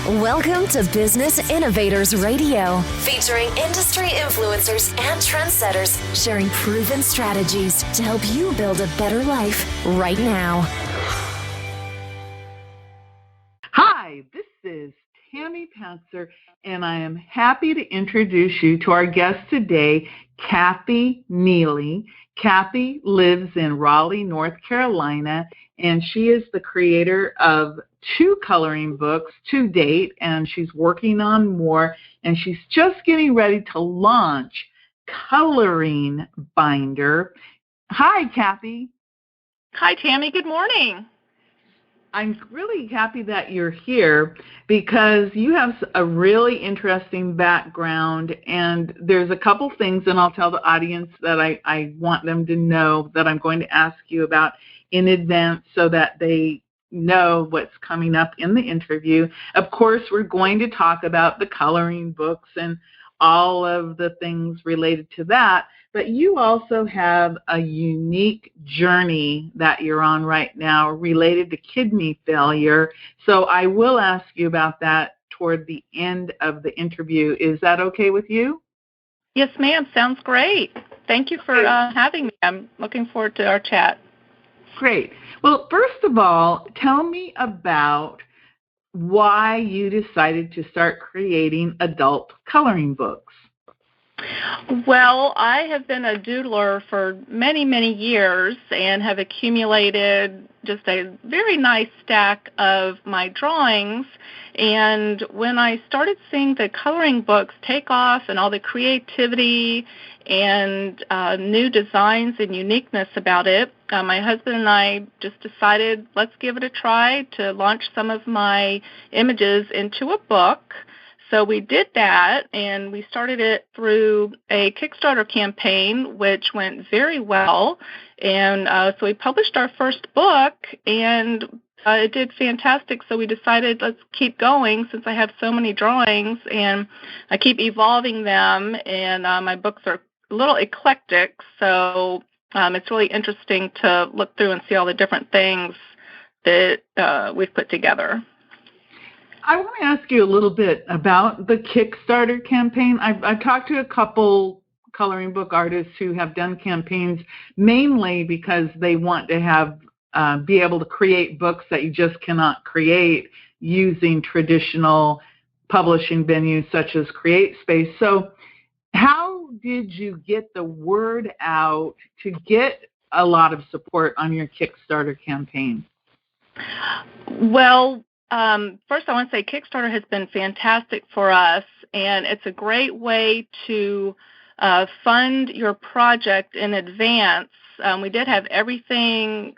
Welcome to Business Innovators Radio, featuring industry influencers and trendsetters sharing proven strategies to help you build a better life right now. Hi, this is Tammy Pantzer, and I am happy to introduce you to our guest today, Kathe Neely. Kathe lives in Raleigh, North Carolina, and she is the creator of 2 coloring books to date, and she's working on more, and she's just getting ready to launch Coloring Binder. Hi, Kathe. Hi, Tammy. Good morning. I'm really happy that you're here because you have a really interesting background, and there's a couple things, and I'll tell the audience that I want them to know that I'm going to ask you about in advance so that they know what's coming up in the interview. Of course, we're going to talk about the coloring books and all of the things related to that, but you also have a unique journey that you're on right now related to kidney failure. So I will ask you about that toward the end of the interview. Is that okay with you? Yes, ma'am. Sounds great. Thank you for having me. I'm looking forward to our chat. Great. Well, first of all, tell me about why you decided to start creating adult coloring books. Well, I have been a doodler for many, many years and have accumulated just a very nice stack of my drawings. And when I started seeing the coloring books take off and all the creativity and new designs and uniqueness about it, my husband and I just decided, let's give it a try to launch some of my images into a book. So we did that, and we started it through a Kickstarter campaign, which went very well. And so we published our first book, and it did fantastic. So we decided, let's keep going since I have so many drawings, and I keep evolving them. And my books are a little eclectic, so it's really interesting to look through and see all the different things that we've put together. I want to ask you a little bit about the Kickstarter campaign. I've talked to a couple coloring book artists who have done campaigns mainly because they want to have be able to create books that you just cannot create using traditional publishing venues such as CreateSpace. So how did you get the word out to get a lot of support on your Kickstarter campaign? Well, first I want to say Kickstarter has been fantastic for us, and it's a great way to fund your project in advance. We did have everything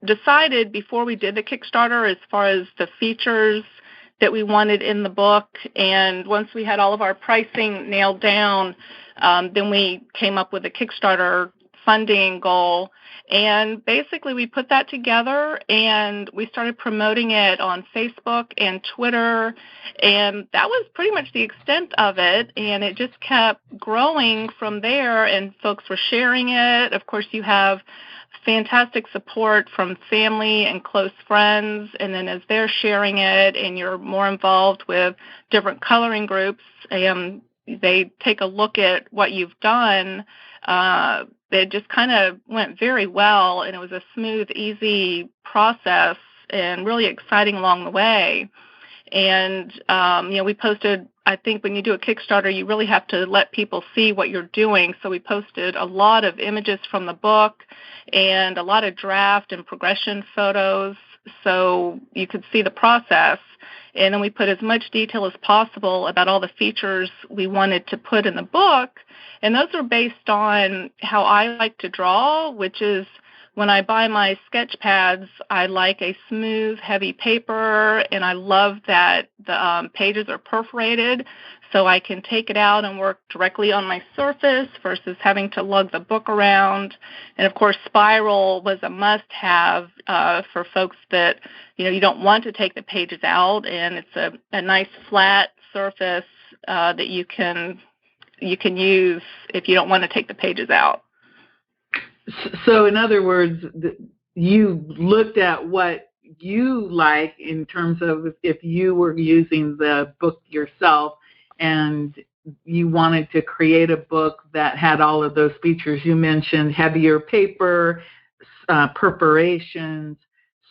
decided before we did the Kickstarter as far as the features that we wanted in the book, and once we had all of our pricing nailed down, then we came up with a Kickstarter funding goal. And basically we put that together and we started promoting it on Facebook and Twitter, and that was pretty much the extent of it, and it just kept growing from there, and folks were sharing it. Of course, you have fantastic support from family and close friends, and then as they're sharing it and you're more involved with different coloring groups, they take a look at what you've done. It just kind of went very well, and it was a smooth, easy process and really exciting along the way. And, we posted, I think when you do a Kickstarter, you really have to let people see what you're doing. So we posted a lot of images from the book and a lot of draft and progression photos so you could see the process. And then we put as much detail as possible about all the features we wanted to put in the book. And those are based on how I like to draw, which is when I buy my sketch pads, I like a smooth, heavy paper, and I love that the pages are perforated so I can take it out and work directly on my surface versus having to lug the book around. And, of course, spiral was a must-have for folks that, you don't want to take the pages out, and it's a nice flat surface that you can use if you don't want to take the pages out. So in other words, you looked at what you like in terms of if you were using the book yourself and you wanted to create a book that had all of those features. You mentioned heavier paper, perforations,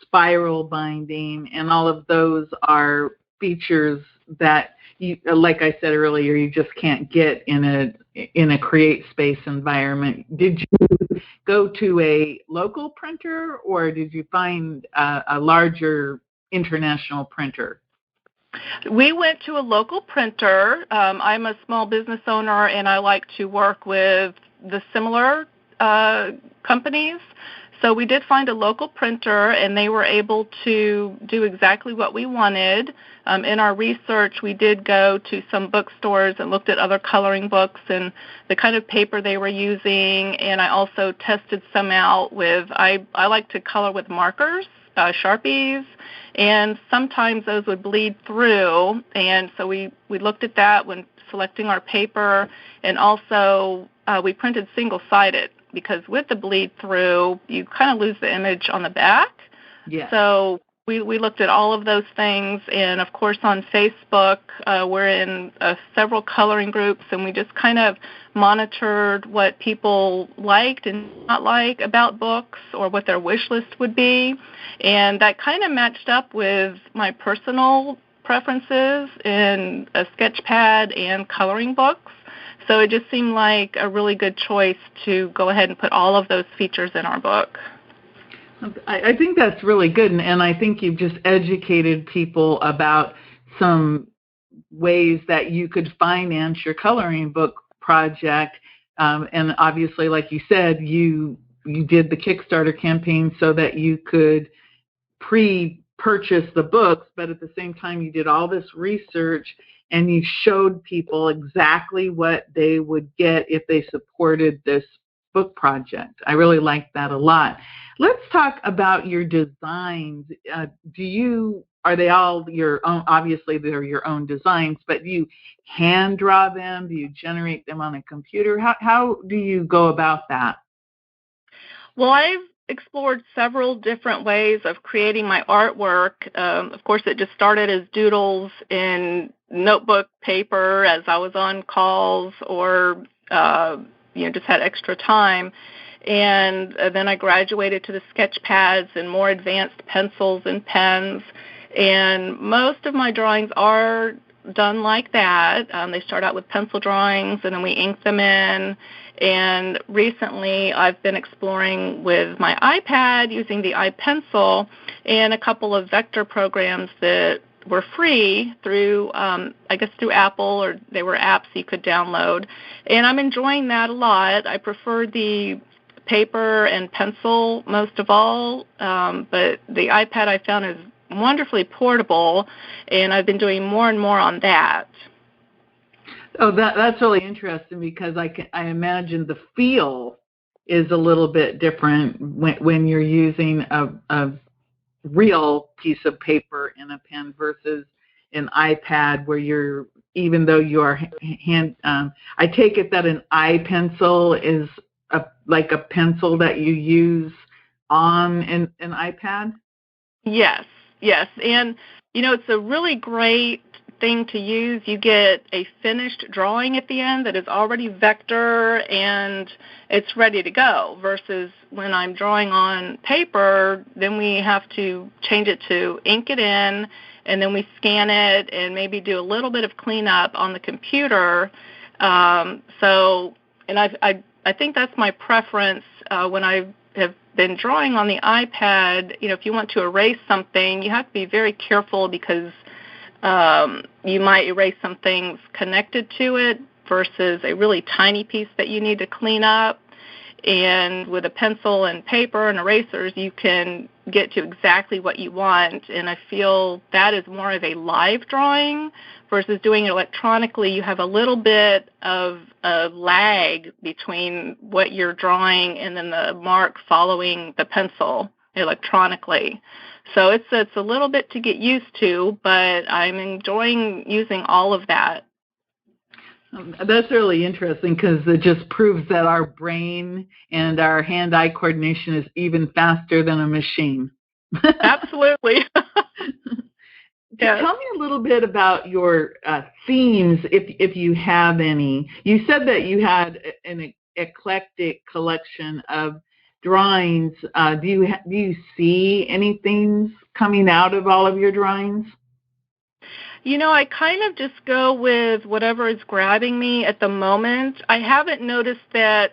spiral binding, and all of those are features that you, like I said earlier, you just can't get in a create space environment. Did you go to a local printer, or did you find a larger international printer? We went to a local printer. I'm a small business owner, and I like to work with the similar companies. So we did find a local printer, and they were able to do exactly what we wanted. In our research, we did go to some bookstores and looked at other coloring books and the kind of paper they were using, and I also tested some out with, I like to color with markers, Sharpies, and sometimes those would bleed through, and so we looked at that when selecting our paper, and also we printed single-sided, because with the bleed through, you kind of lose the image on the back. Yeah. So we looked at all of those things, and of course on Facebook, we're in several coloring groups, and we just kind of monitored what people liked and not like about books or what their wish list would be, and that kind of matched up with my personal preferences in a sketch pad and coloring books. So it just seemed like a really good choice to go ahead and put all of those features in our book. I think that's really good, and I think you've just educated people about some ways that you could finance your coloring book project. And obviously, like you said, you did the Kickstarter campaign so that you could pre-purchase the books, but at the same time, you did all this research and you showed people exactly what they would get if they supported this book project. I really like that a lot. Let's talk about your designs. Are they all your own? Obviously, they're your own designs, but do you hand draw them? Do you generate them on a computer? How do you go about that? Well, I've explored several different ways of creating my artwork. Of course, it just started as doodles in notebook paper as I was on calls or just had extra time. And then I graduated to the sketch pads and more advanced pencils and pens. And most of my drawings are done like that. They start out with pencil drawings, and then we ink them in. And recently I've been exploring with my iPad using the iPencil and a couple of vector programs that were free through, through Apple, or they were apps you could download. And I'm enjoying that a lot. I prefer the paper and pencil most of all, but the iPad I found is wonderfully portable, and I've been doing more and more on that. Oh, that's really interesting, because I imagine the feel is a little bit different when you're using a real piece of paper in a pen versus an iPad, where even though you are I take it that an iPencil is like a pencil that you use on an iPad? Yes. And, it's a really great thing to use. You get a finished drawing at the end that is already vector and it's ready to go, versus when I'm drawing on paper, then we have to change it to ink it in, and then we scan it and maybe do a little bit of cleanup on the computer. I think that's my preference when I have been drawing on the iPad. If you want to erase something, you have to be very careful, because you might erase some things connected to it versus a really tiny piece that you need to clean up. And with a pencil and paper and erasers, you can get to exactly what you want. And I feel that is more of a live drawing versus doing it electronically. You have a little bit of a lag between what you're drawing and then the mark following the pencil electronically. So it's a little bit to get used to, but I'm enjoying using all of that. That's really interesting, because it just proves that our brain and our hand-eye coordination is even faster than a machine. Absolutely. Yes. Tell me a little bit about your themes, if you have any. You said that you had an eclectic collection of drawings. Do you see any themes coming out of all of your drawings? I kind of just go with whatever is grabbing me at the moment. I haven't noticed that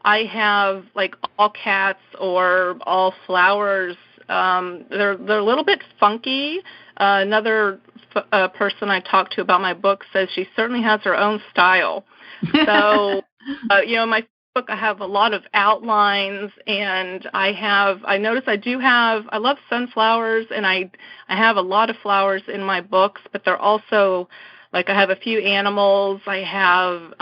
I have like all cats or all flowers. They're a little bit funky. Another person I talked to about my book says she certainly has her own style. So, my book, I have a lot of outlines, and I notice I love sunflowers, and I have a lot of flowers in my books, but they're also, like, I have a few animals, I have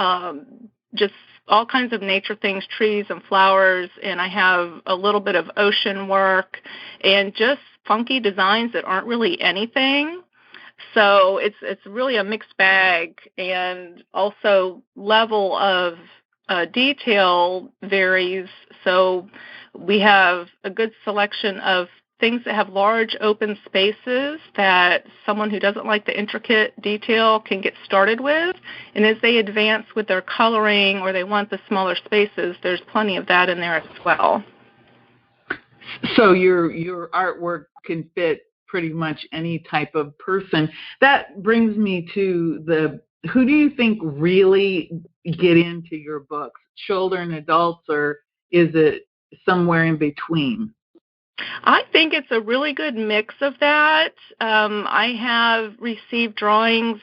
just all kinds of nature things, trees and flowers, and I have a little bit of ocean work, and just funky designs that aren't really anything. So it's really a mixed bag, and also level of detail varies. So we have a good selection of things that have large open spaces that someone who doesn't like the intricate detail can get started with. And as they advance with their coloring or they want the smaller spaces, there's plenty of that in there as well. So your artwork can fit pretty much any type of person. That brings me to who do you think really get into your books? Children, adults, or is it somewhere in between? I think it's a really good mix of that. I have received drawings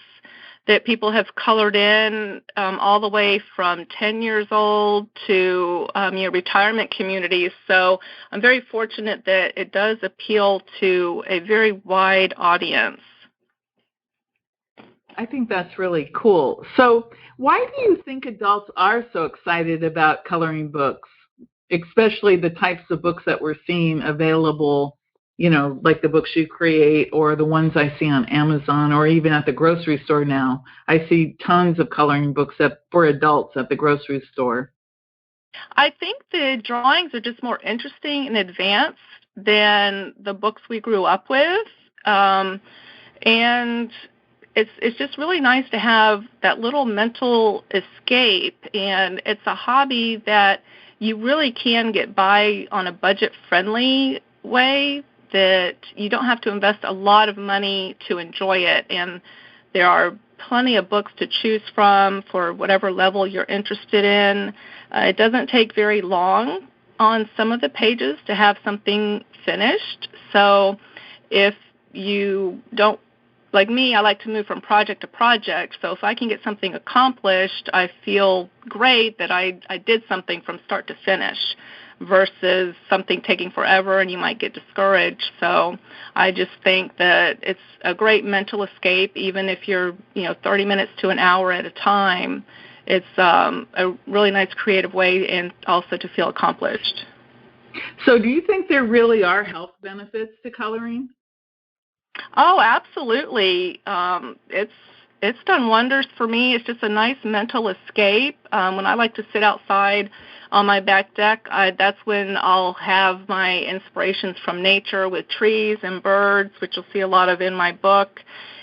that people have colored in all the way from 10 years old to retirement communities. So I'm very fortunate that it does appeal to a very wide audience. I think that's really cool. So why do you think adults are so excited about coloring books, especially the types of books that we're seeing available, like the books you create or the ones I see on Amazon or even at the grocery store now? I see tons of coloring books for adults at the grocery store. I think the drawings are just more interesting and advanced than the books we grew up with. And it's just really nice to have that little mental escape, and it's a hobby that you really can get by on a budget-friendly way, that you don't have to invest a lot of money to enjoy it, and there are plenty of books to choose from for whatever level you're interested in. It doesn't take very long on some of the pages to have something finished, so if you don't, like me, I like to move from project to project, so if I can get something accomplished, I feel great that I did something from start to finish versus something taking forever and you might get discouraged. So I just think that it's a great mental escape, even if you're 30 minutes to an hour at a time. It's a really nice creative way and also to feel accomplished. So do you think there really are health benefits to coloring? Oh, absolutely. It's done wonders for me. It's just a nice mental escape. When I like to sit outside on my back deck, that's when I'll have my inspirations from nature with trees and birds, which you'll see a lot of in my book.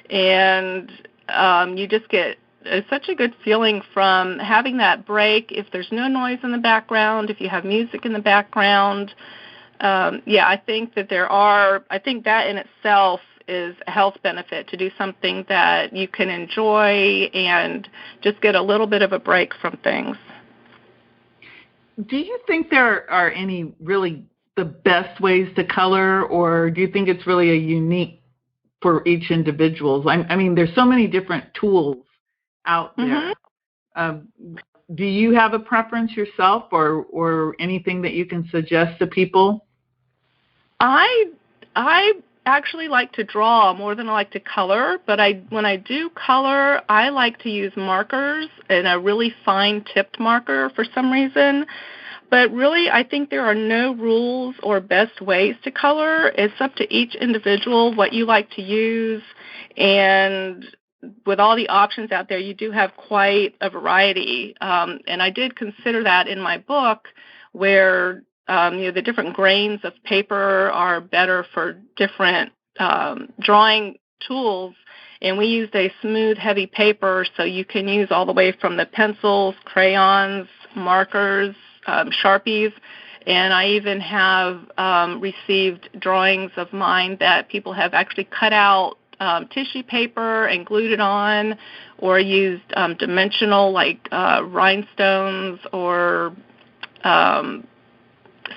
And you just get such a good feeling from having that break. If there's no noise in the background, if you have music in the background, I think that I think that in itself is a health benefit, to do something that you can enjoy and just get a little bit of a break from things. Do you think there are any really the best ways to color, or do you think it's really a unique for each individual? I mean, there's so many different tools out there. Mm-hmm. Do you have a preference yourself, or anything that you can suggest to people? I actually like to draw more than I like to color, but when I do color, I like to use markers and a really fine tipped marker for some reason. But really, I think there are no rules or best ways to color. It's up to each individual what you like to use, and with all the options out there, you do have quite a variety. And I did consider that in my book, where the different grains of paper are better for different drawing tools. And we used a smooth, heavy paper, so you can use all the way from the pencils, crayons, markers, Sharpies. And I even have received drawings of mine that people have actually cut out tissue paper and glued it on, or used dimensional, like rhinestones or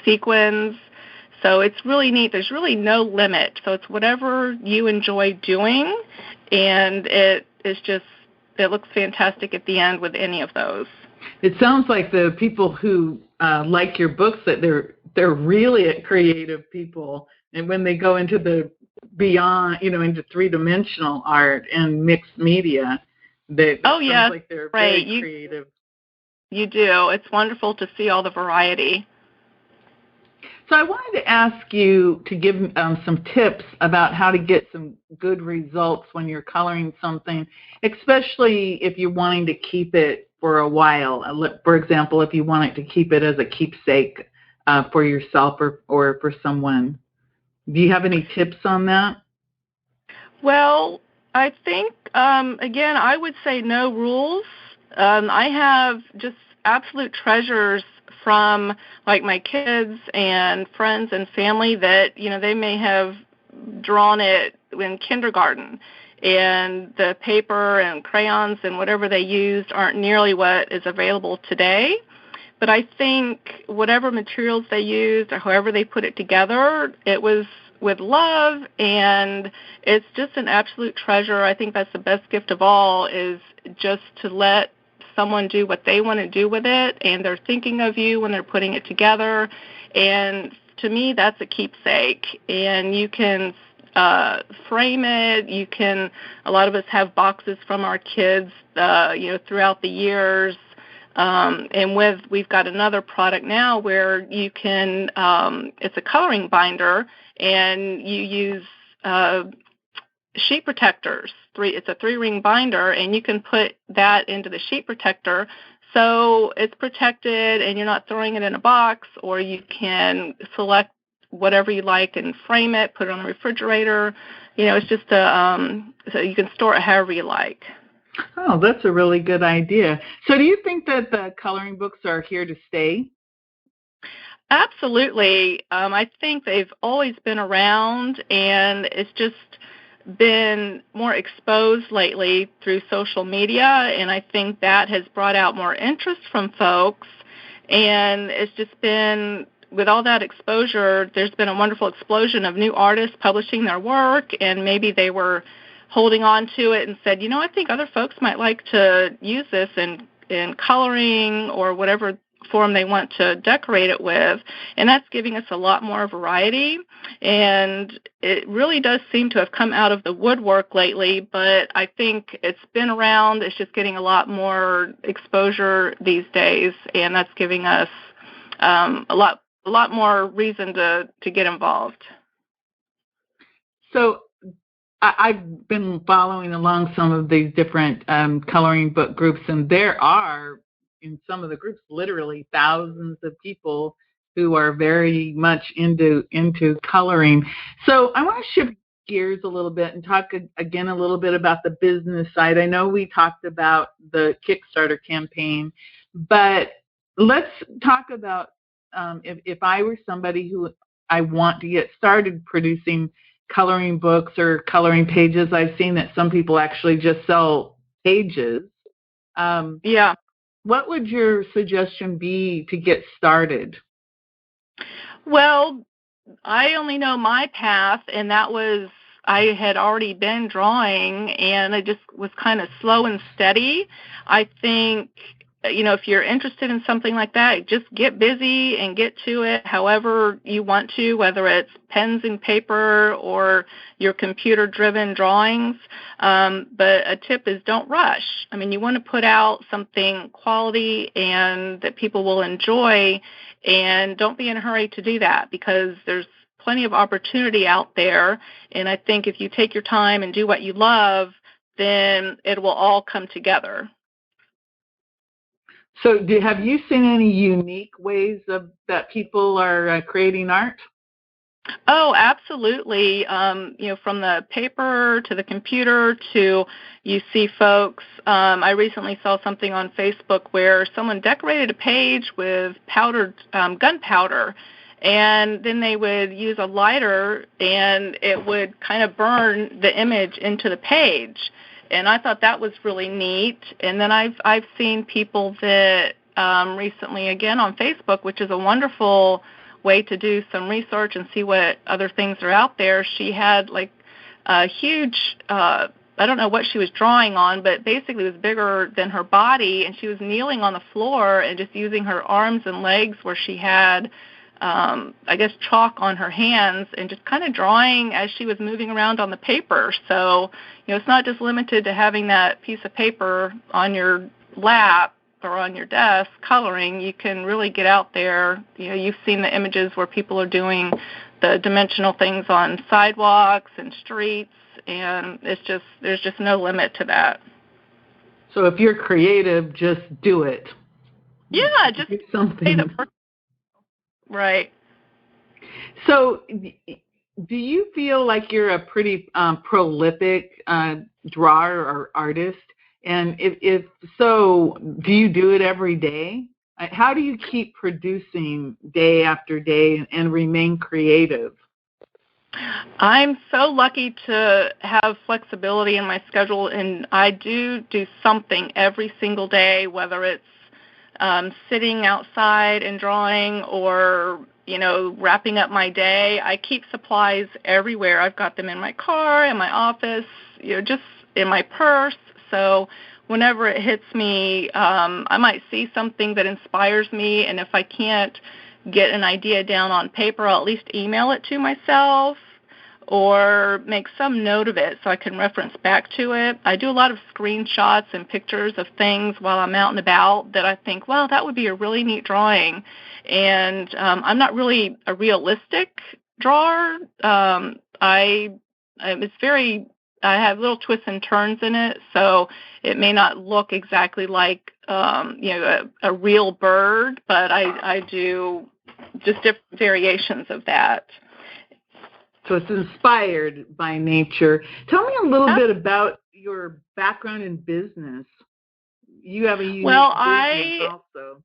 sequins. So it's really neat. There's really no limit. So it's whatever you enjoy doing, and it looks fantastic at the end with any of those. It sounds like the people who like your books, that they're really creative people, and when they go into the beyond, into three-dimensional art and mixed media, sounds like they're very creative. You do. It's wonderful to see all the variety. So I wanted to ask you to give some tips about how to get some good results when you're coloring something, especially if you're wanting to keep it for a while. For example, if you wanted to keep it as a keepsake for yourself or for someone. Do you have any tips on that? Well, I think, again, I would say no rules. I have just absolute treasures from, like, my kids and friends and family that, they may have drawn it in kindergarten, and the paper and crayons and whatever they used aren't nearly what is available today. But I think whatever materials they used or however they put it together, it was with love, and it's just an absolute treasure. I think that's the best gift of all, is just to let someone do what they want to do with it, and they're thinking of you when they're putting it together. And to me, that's a keepsake. And you can frame it. A lot of us have boxes from our kids, throughout the years. And we've got another product now where you can, it's a coloring binder, and you use sheet protectors. It's a 3-ring binder, and you can put that into the sheet protector, so it's protected, and you're not throwing it in a box. Or you can select whatever you like and frame it, put it on the refrigerator. It's just so you can store it however you like. Oh, that's a really good idea. So do you think that the coloring books are here to stay? Absolutely. I think they've always been around, and it's just been more exposed lately through social media, and I think that has brought out more interest from folks. And it's just been, with all that exposure, there's been a wonderful explosion of new artists publishing their work, and maybe they were holding on to it and said, I think other folks might like to use this in coloring or whatever form they want to decorate it with, and that's giving us a lot more variety. And it really does seem to have come out of the woodwork lately, but I think it's been around. It's just getting a lot more exposure these days, and that's giving us a lot more reason to get involved. So I've been following along some of these different coloring book groups, and there are, in some of the groups, literally thousands of people who are very much into coloring. So I want to shift gears a little bit and talk again a little bit about the business side. I know we talked about the Kickstarter campaign, but let's talk about if I were somebody who I want to get started producing coloring books or coloring pages. I've seen that some people actually just sell pages. Yeah. What would your suggestion be to get started? Well, I only know my path, and that was, I had already been drawing, and it just was kind of slow and steady. I think, if you're interested in something like that, just get busy and get to it however you want to, whether it's pens and paper or your computer-driven drawings. But a tip is don't rush. I mean, you want to put out something quality and that people will enjoy, and don't be in a hurry to do that, because there's plenty of opportunity out there. And I think if you take your time and do what you love, then it will all come together. So have you seen any unique ways that people are creating art? Oh, absolutely. From the paper to the computer to you see folks. I recently saw something on Facebook where someone decorated a page with powdered gunpowder, and then they would use a lighter, and it would kind of burn the image into the page. And I thought that was really neat. And then I've seen people that recently, again on Facebook, which is a wonderful way to do some research and see what other things are out there. She had like a huge, I don't know what she was drawing on, but basically it was bigger than her body, and she was kneeling on the floor and just using her arms and legs where she had, I guess, chalk on her hands, and just kind of drawing as she was moving around on the paper. So, it's not just limited to having that piece of paper on your lap or on your desk coloring. You can really get out there. You've seen the images where people are doing the dimensional things on sidewalks and streets, and there's just no limit to that. So if you're creative, just do it. Yeah, just do something. Right. So do you feel like you're a pretty prolific drawer or artist? And if so, do you do it every day? How do you keep producing day after day and remain creative? I'm so lucky to have flexibility in my schedule, and I do something every single day, whether it's sitting outside and drawing or, wrapping up my day. I keep supplies everywhere. I've got them in my car, in my office, just in my purse. So whenever it hits me, I might see something that inspires me, and if I can't get an idea down on paper, I'll at least email it to myself or make some note of it so I can reference back to it. I do a lot of screenshots and pictures of things while I'm out and about that I think, well, that would be a really neat drawing. And I'm not really a realistic drawer. I have little twists and turns in it, so it may not look exactly like a real bird, but I do just different variations of that. So it's inspired by nature. Tell me a little bit about your background in business. You have a unique business also.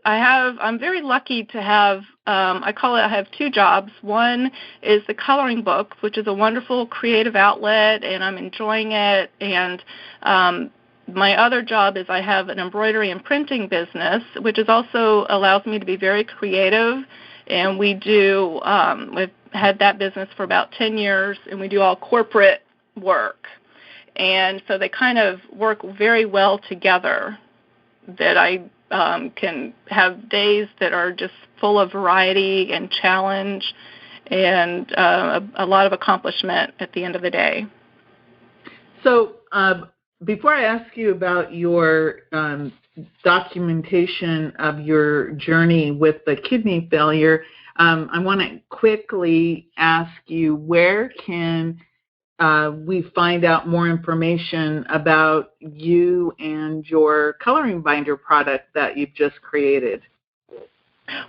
I'm very lucky to have, I have two jobs. One is the coloring book, which is a wonderful creative outlet, and I'm enjoying it. And my other job is I have an embroidery and printing business, which is also allows me to be very creative. And we've had that business for about 10 years, and we do all corporate work. And so they kind of work very well together, that I can have days that are just full of variety and challenge and a lot of accomplishment at the end of the day. So before I ask you about your documentation of your journey with the kidney failure, I want to quickly ask you, where can we find out more information about you and your coloring binder product that you've just created?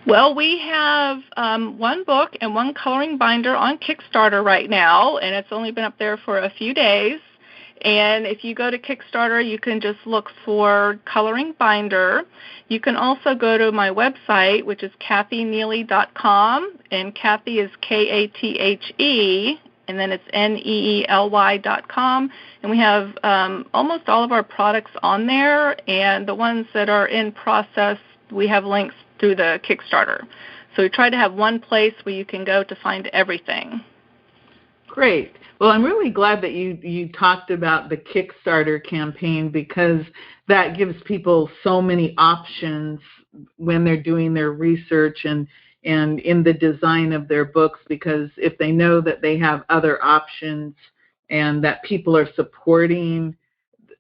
Well, we have one book and one coloring binder on Kickstarter right now, and it's only been up there for a few days. And if you go to Kickstarter, you can just look for coloring binder. You can also go to my website, which is KatheNeely.com, and Kathe is Kathe, and then it's Neely.com. And we have almost all of our products on there, and the ones that are in process, we have links through the Kickstarter. So we try to have one place where you can go to find everything. Great. Well, I'm really glad that you talked about the Kickstarter campaign, because that gives people so many options when they're doing their research and in the design of their books, because if they know that they have other options and that people are supporting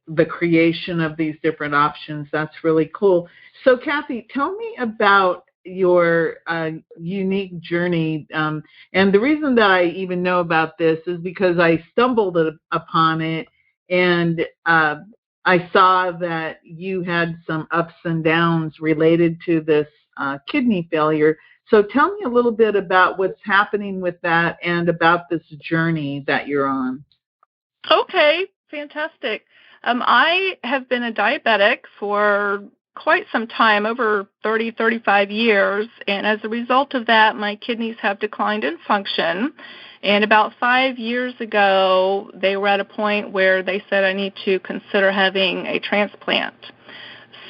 the creation of these different options, that's really cool. So, Kathe, tell me about your unique journey. And the reason that I even know about this is because I stumbled upon it, and I saw that you had some ups and downs related to this kidney failure. So tell me a little bit about what's happening with that and about this journey that you're on. Okay, fantastic. I have been a diabetic for quite some time, over 30, 35 years, and as a result of that, my kidneys have declined in function. And about 5 years ago, they were at a point where they said I need to consider having a transplant.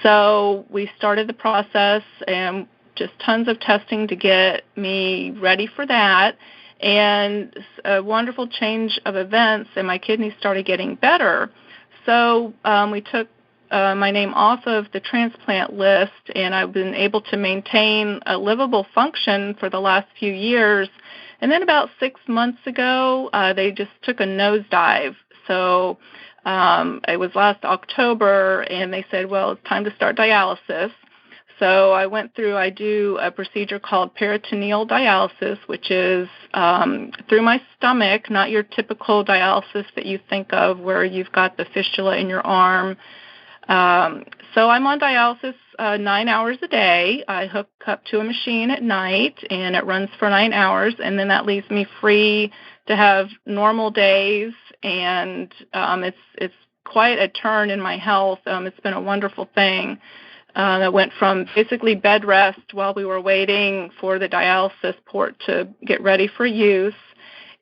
So we started the process and just tons of testing to get me ready for that. And a wonderful change of events, and my kidneys started getting better. So we took my name off of the transplant list, and I've been able to maintain a livable function for the last few years. And then about 6 months ago, they just took a nosedive. So it was last October, and they said, well, it's time to start dialysis. So I do a procedure called peritoneal dialysis, which is through my stomach, not your typical dialysis that you think of where you've got the fistula in your arm. So I'm on dialysis 9 hours a day. I hook up to a machine at night, and it runs for 9 hours, and then that leaves me free to have normal days, and it's quite a turn in my health. It's been a wonderful thing. I went from basically bed rest while we were waiting for the dialysis port to get ready for use,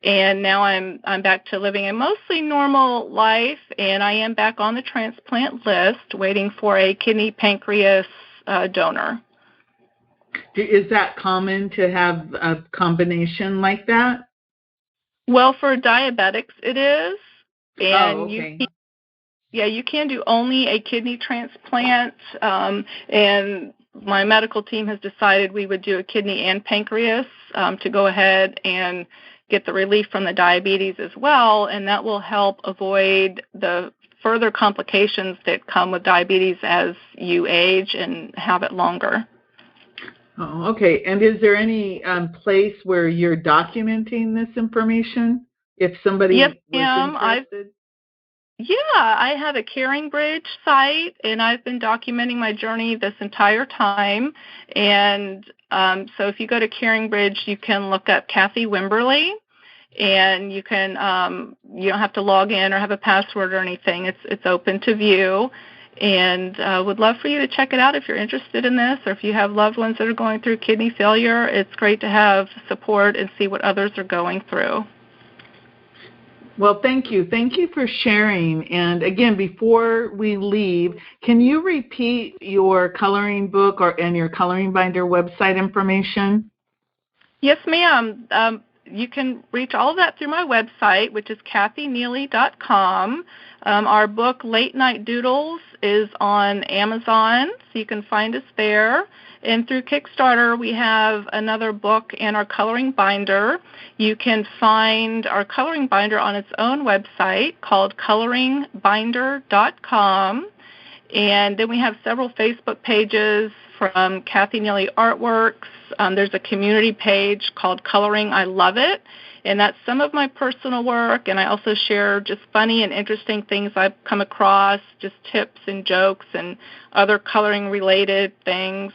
and now I'm back to living a mostly normal life, and I am back on the transplant list waiting for a kidney pancreas donor. Is that common to have a combination like that? Well, for diabetics it is, and okay. you can do only a kidney transplant, and my medical team has decided we would do a kidney and pancreas to go ahead and get the relief from the diabetes as well, and that will help avoid the further complications that come with diabetes as you age and have it longer. Oh, okay. And is there any place where you're documenting this information if somebody was interested? I have a CaringBridge site, and I've been documenting my journey this entire time. And so if you go to CaringBridge, you can look up Kathe Wimberly, and you can you don't have to log in or have a password or anything. It's open to view, and would love for you to check it out if you're interested in this, or if you have loved ones that are going through kidney failure. It's great to have support and see what others are going through. Well, thank you. Thank you for sharing. And again, before we leave, can you repeat your coloring book and your coloring binder website information? Yes, ma'am. You can reach all of that through my website, which is KatheNeely.com. Our book, Late Night Doodles, is on Amazon, so you can find us there. And through Kickstarter, we have another book and our coloring binder. You can find our coloring binder on its own website called coloringbinder.com. And then we have several Facebook pages from Kathe Neely Artworks. There's a community page called Coloring I Love It, and that's some of my personal work, and I also share just funny and interesting things I've come across, just tips and jokes and other coloring-related things.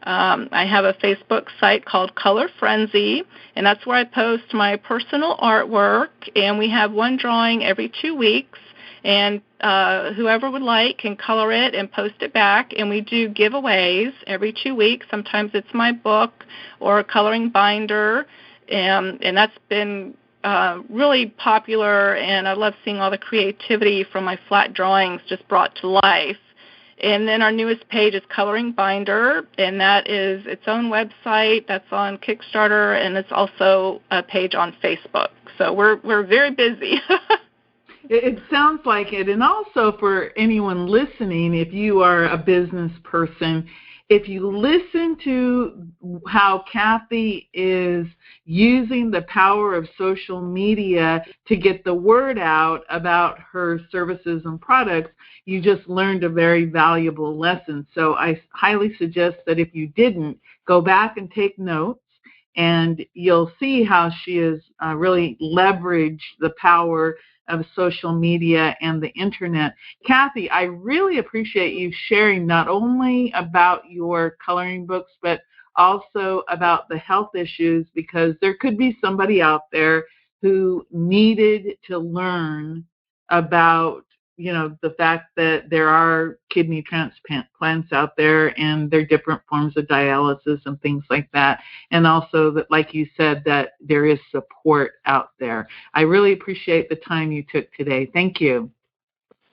I have a Facebook site called Color Frenzy, and that's where I post my personal artwork, and we have one drawing every 2 weeks, and whoever would like can color it and post it back, and we do giveaways every 2 weeks. Sometimes it's my book or a coloring binder, and that's been really popular, and I love seeing all the creativity from my flat drawings just brought to life. And then our newest page is Coloring Binder, and that is its own website. That's on Kickstarter, and it's also a page on Facebook. So we're very busy. It sounds like it. And also for anyone listening, if you are a business person, if you listen to how Kathe is using the power of social media to get the word out about her services and products, you just learned a very valuable lesson. So I highly suggest that if you didn't, go back and take notes, and you'll see how she has really leveraged the power of social media and the internet. Kathe, I really appreciate you sharing not only about your coloring books, but also about the health issues, because there could be somebody out there who needed to learn about, the fact that there are kidney transplants out there and there are different forms of dialysis and things like that. And also that, like you said, that there is support out there. I really appreciate the time you took today. Thank you.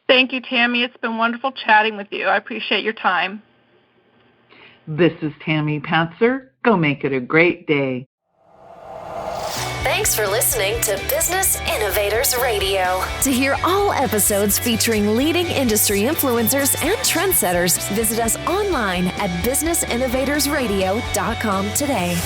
Thank you, Tammy. It's been wonderful chatting with you. I appreciate your time. This is Tammy Patzer. Go make it a great day. Thanks for listening to Business Innovators Radio. To hear all episodes featuring leading industry influencers and trendsetters, visit us online at businessinnovatorsradio.com today.